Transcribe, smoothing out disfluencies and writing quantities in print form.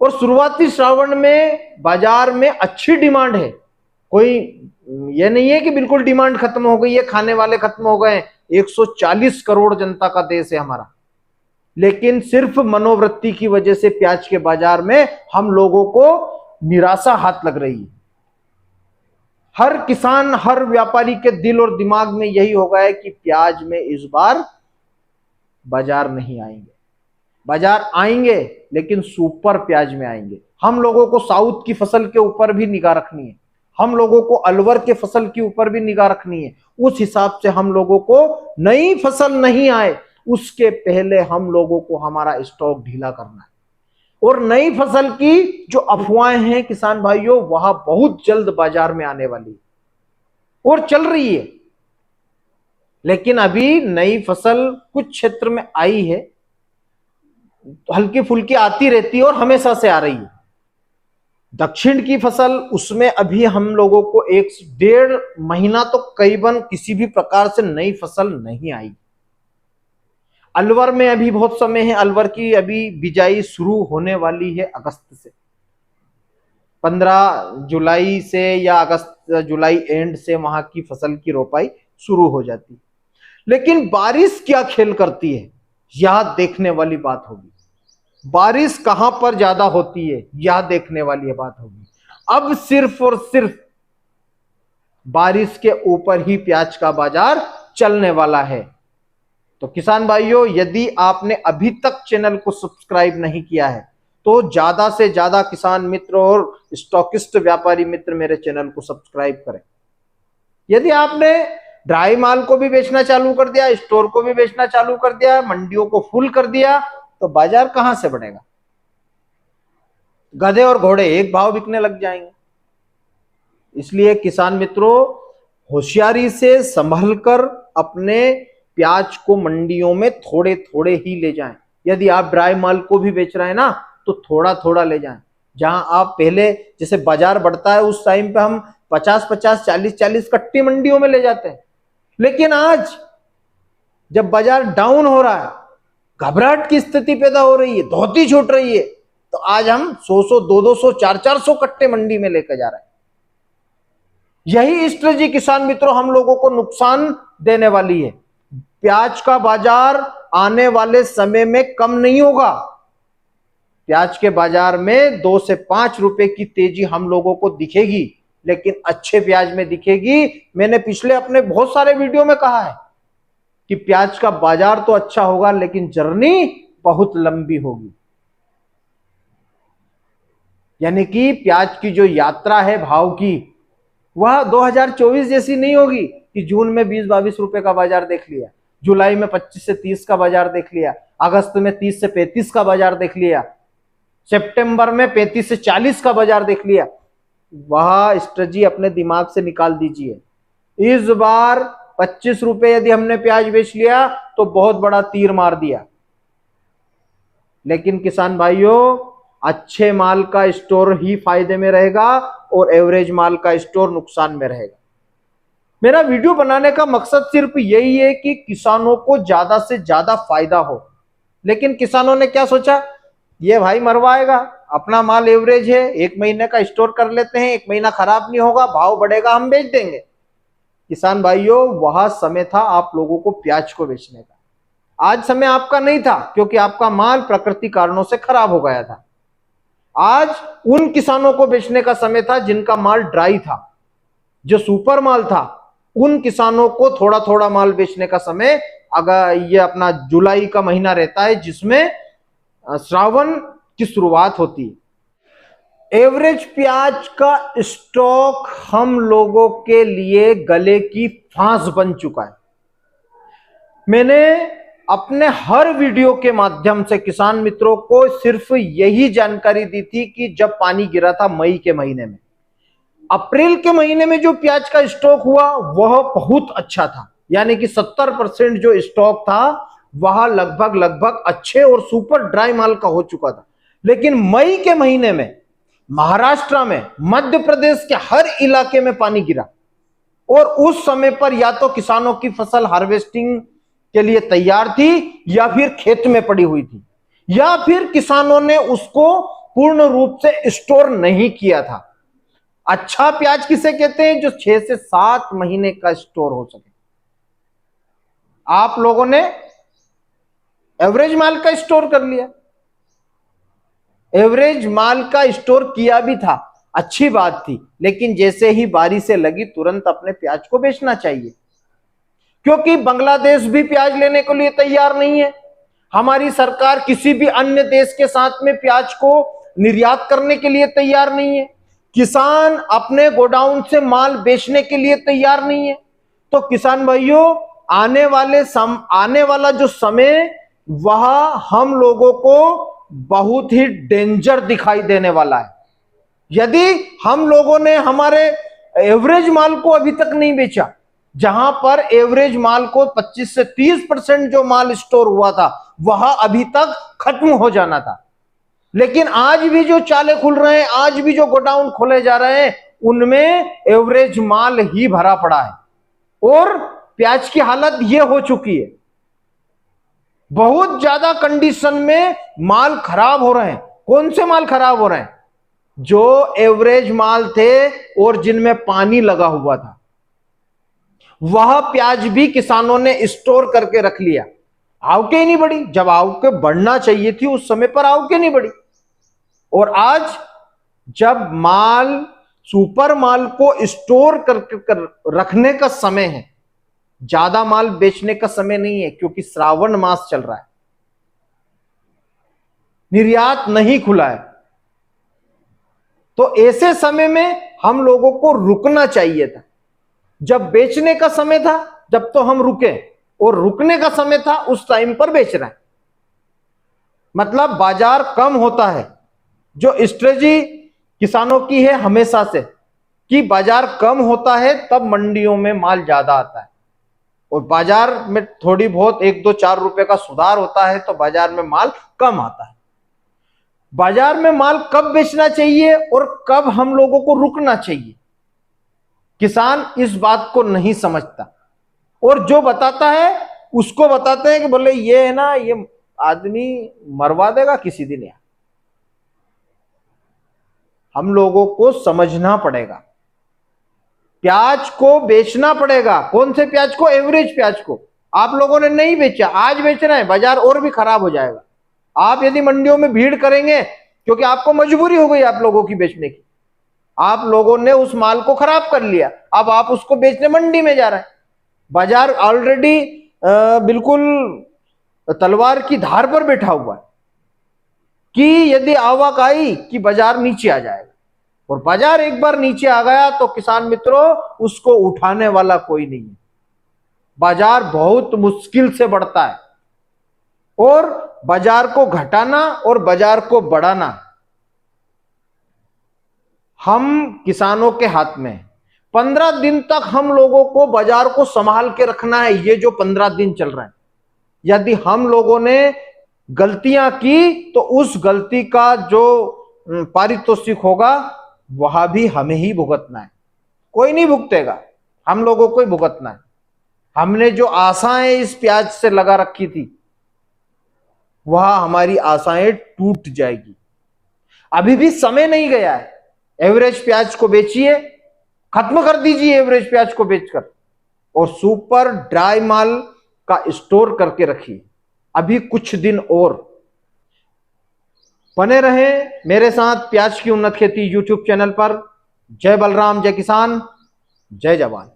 और शुरुआती श्रावण में बाजार में अच्छी डिमांड है। कोई ये नहीं है कि बिल्कुल डिमांड खत्म हो गई है, खाने वाले खत्म हो गए। 140 करोड़ जनता का देश है हमारा, लेकिन सिर्फ मनोवृत्ति की वजह से प्याज के बाजार में हम लोगों को निराशा हाथ लग रही है। हर किसान, हर व्यापारी के दिल और दिमाग में यही हो गया है कि प्याज में इस बार बाजार नहीं आएंगे। बाजार आएंगे लेकिन सुपर प्याज में आएंगे। हम लोगों को साउथ की फसल के ऊपर भी निगाह रखनी है, हम लोगों को अलवर के फसल के ऊपर भी निगाह रखनी है। उस हिसाब से हम लोगों को नई फसल नहीं आए उसके पहले हम लोगों को हमारा स्टॉक ढीला करना है। और नई फसल की जो अफवाहें हैं किसान भाइयों, वह बहुत जल्द बाजार में आने वाली है और चल रही है। लेकिन अभी नई फसल कुछ क्षेत्र में आई है, हल्की फुल्की आती रहती है और हमेशा से आ रही है। दक्षिण की फसल, उसमें अभी हम लोगों को 1-1.5 महीना तो करीबन किसी भी प्रकार से नई फसल नहीं आई। अलवर में अभी बहुत समय है, अलवर की अभी बिजाई शुरू होने वाली है अगस्त से, 15 जुलाई से या अगस्त जुलाई एंड से वहां की फसल की रोपाई शुरू हो जाती है। लेकिन बारिश क्या खेल करती है यह देखने वाली बात होगी। बारिश कहां पर ज्यादा होती है यह देखने वाली बात होगी। अब सिर्फ और सिर्फ बारिश के ऊपर ही प्याज का बाजार चलने वाला है। तो किसान भाइयों, यदि आपने अभी तक चैनल को सब्सक्राइब नहीं किया है तो ज्यादा से ज्यादा किसान मित्र और स्टॉकिस्ट व्यापारी मित्र मेरे चैनल को सब्सक्राइब करें। यदि आपने ड्राई माल को भी बेचना चालू कर दिया, स्टोर को भी बेचना चालू कर दिया, मंडियों को फुल कर दिया, तो बाजार कहां से बढ़ेगा? गधे और घोड़े एक भाव बिकने लग जाएंगे। इसलिए किसान मित्रों, होशियारी से संभल कर अपने प्याज को मंडियों में थोड़े थोड़े ही ले जाएं। यदि आप ड्राई माल को भी बेच रहे हैं ना, तो थोड़ा थोड़ा ले जाएं। जहां आप पहले जैसे बाजार बढ़ता है उस टाइम पे हम 50-50, 40-40 कट्टी मंडियों में ले जाते हैं। लेकिन आज जब बाजार डाउन हो रहा है, घबराहट की स्थिति पैदा हो रही है, धोती छूट रही है, तो आज हम 100-100, 200-200, 400-400 कट्टे मंडी में लेकर जा रहे हैं। यही स्ट्रेटजी किसान मित्रों हम लोगों को नुकसान देने वाली है। प्याज का बाजार आने वाले समय में कम नहीं होगा। प्याज के बाजार में 2 से 5 रुपए की तेजी हम लोगों को दिखेगी, लेकिन अच्छे प्याज में दिखेगी। मैंने पिछले अपने बहुत सारे वीडियो में कहा है कि प्याज का बाजार तो अच्छा होगा लेकिन जर्नी बहुत लंबी होगी। यानी कि प्याज की जो यात्रा है भाव की, वह 2024 जैसी नहीं होगी कि जून में 20-22 रुपए का बाजार देख लिया, जुलाई में 25 से 30 का बाजार देख लिया, अगस्त में 30 से 35 का बाजार देख लिया, सितंबर में 35 से 40 का बाजार देख लिया। वह स्ट्रेटजी अपने दिमाग से निकाल दीजिए। इस बार 25 रुपए यदि हमने प्याज बेच लिया तो बहुत बड़ा तीर मार दिया। लेकिन किसान भाइयों, अच्छे माल का स्टोर ही फायदे में रहेगा और एवरेज माल का स्टोर नुकसान में रहेगा। मेरा वीडियो बनाने का मकसद सिर्फ यही है कि किसानों को ज्यादा से ज्यादा फायदा हो। लेकिन किसानों ने क्या सोचा, ये भाई मरवाएगा, अपना माल एवरेज है, 1 महीने का स्टोर कर लेते हैं, 1 महीना खराब नहीं होगा, भाव बढ़ेगा, हम बेच देंगे। किसान भाइयों, वह समय था आप लोगों को प्याज को बेचने का। आज समय आपका नहीं था, क्योंकि आपका माल प्राकृतिक कारणों से खराब हो गया था। आज उन किसानों को बेचने का समय था जिनका माल ड्राई था, जो सुपर माल था। उन किसानों को थोड़ा थोड़ा माल बेचने का समय, अगर ये अपना जुलाई का महीना रहता है जिसमें श्रावण की शुरुआत होती है। एवरेज प्याज का स्टॉक हम लोगों के लिए गले की फांस बन चुका है। मैंने अपने हर वीडियो के माध्यम से किसान मित्रों को सिर्फ यही जानकारी दी थी कि जब पानी गिरा था मई के महीने में, अप्रैल के महीने में जो प्याज का स्टॉक हुआ वह बहुत अच्छा था। यानी कि 70% जो स्टॉक था वह लगभग अच्छे और सुपर ड्राई माल का हो चुका था। लेकिन मई के महीने में महाराष्ट्र में, मध्य प्रदेश के हर इलाके में पानी गिरा और उस समय पर या तो किसानों की फसल हार्वेस्टिंग के लिए तैयार थी या फिर खेत में पड़ी हुई थी, या फिर किसानों ने उसको पूर्ण रूप से स्टोर नहीं किया था। अच्छा प्याज किसे कहते हैं? जो 6 से 7 महीने का स्टोर हो सके। आप लोगों ने एवरेज माल का स्टोर कर लिया। एवरेज माल का स्टोर किया भी था, अच्छी बात थी, लेकिन जैसे ही बारी से लगी तुरंत अपने प्याज को बेचना चाहिए, क्योंकि बांग्लादेश भी प्याज लेने के लिए तैयार नहीं है। हमारी सरकार किसी भी अन्य देश के साथ में प्याज को निर्यात करने के लिए तैयार नहीं है। किसान अपने गोडाउन से माल बेचने के लिए तैयार नहीं है। तो किसान भाइयों, आने वाला जो समय, वह हम लोगों को बहुत ही डेंजर दिखाई देने वाला है। यदि हम लोगों ने हमारे एवरेज माल को अभी तक नहीं बेचा, जहां पर एवरेज माल को 25 से 30% जो माल स्टोर हुआ था वह अभी तक खत्म हो जाना था, लेकिन आज भी जो चाले खुल रहे हैं, आज भी जो गोडाउन खोले जा रहे हैं, उनमें एवरेज माल ही भरा पड़ा है। और प्याज की हालत यह हो चुकी है, बहुत ज्यादा कंडीशन में माल खराब हो रहे हैं। कौन से माल खराब हो रहे हैं? जो एवरेज माल थे और जिनमें पानी लगा हुआ था, वह प्याज भी किसानों ने स्टोर करके रख लिया। आवके ही नहीं बढ़ी। जब आवके बढ़ना चाहिए थी उस समय पर आवके नहीं बढ़ी। और आज जब माल, सुपर माल को स्टोर कर रखने का समय है, ज्यादा माल बेचने का समय नहीं है, क्योंकि श्रावण मास चल रहा है, निर्यात नहीं खुला है। तो ऐसे समय में हम लोगों को रुकना चाहिए था। जब बेचने का समय था जब तो हम रुके, और रुकने का समय था उस टाइम पर बेच रहे हैं। मतलब बाजार कम होता है। जो स्ट्रेटजी किसानों की है हमेशा से, कि बाजार कम होता है तब मंडियों में माल ज्यादा आता है, और बाजार में थोड़ी बहुत 1-2-4 रुपए का सुधार होता है तो बाजार में माल कम आता है। बाजार में माल कब बेचना चाहिए और कब हम लोगों को रुकना चाहिए, किसान इस बात को नहीं समझता। और जो बताता है उसको बताते हैं कि बोले ये है ना, ये आदमी मरवा देगा किसी दिन। यार हम लोगों को समझना पड़ेगा, प्याज को बेचना पड़ेगा। कौन से प्याज को? एवरेज प्याज को। आप लोगों ने नहीं बेचा, आज बेचना है, बाजार और भी खराब हो जाएगा। आप यदि मंडियों में भीड़ करेंगे, क्योंकि आपको मजबूरी हो गई आप लोगों की बेचने की, आप लोगों ने उस माल को खराब कर लिया, अब आप उसको बेचने मंडी में जा रहे हैं। बाजार ऑलरेडी बिल्कुल तलवार की धार पर बैठा हुआ है कि यदि आवक आई कि बाजार नीचे आ जाएगा, और बाजार एक बार नीचे आ गया तो किसान मित्रों उसको उठाने वाला कोई नहीं है। बाजार बहुत मुश्किल से बढ़ता है, और बाजार को घटाना और बाजार को बढ़ाना हम किसानों के हाथ में है। 15 दिन तक हम लोगों को बाजार को संभाल के रखना है। ये जो 15 दिन चल रहे हैं, यदि हम लोगों ने गलतियां की तो उस गलती का जो पारितोषिक होगा वह भी हमें ही भुगतना है। कोई नहीं भुगतेगा, हम लोगों को ही भुगतना है। हमने जो आशाएं इस प्याज से लगा रखी थी वह हमारी आशाएं टूट जाएगी। अभी भी समय नहीं गया है। एवरेज प्याज को बेचिए, खत्म कर दीजिए एवरेज प्याज को बेचकर, और सुपर ड्राई माल का स्टोर करके रखिए। अभी कुछ दिन और बने रहें मेरे साथ प्याज की उन्नत खेती यूट्यूब चैनल पर। जय बलराम, जय किसान, जय जवान।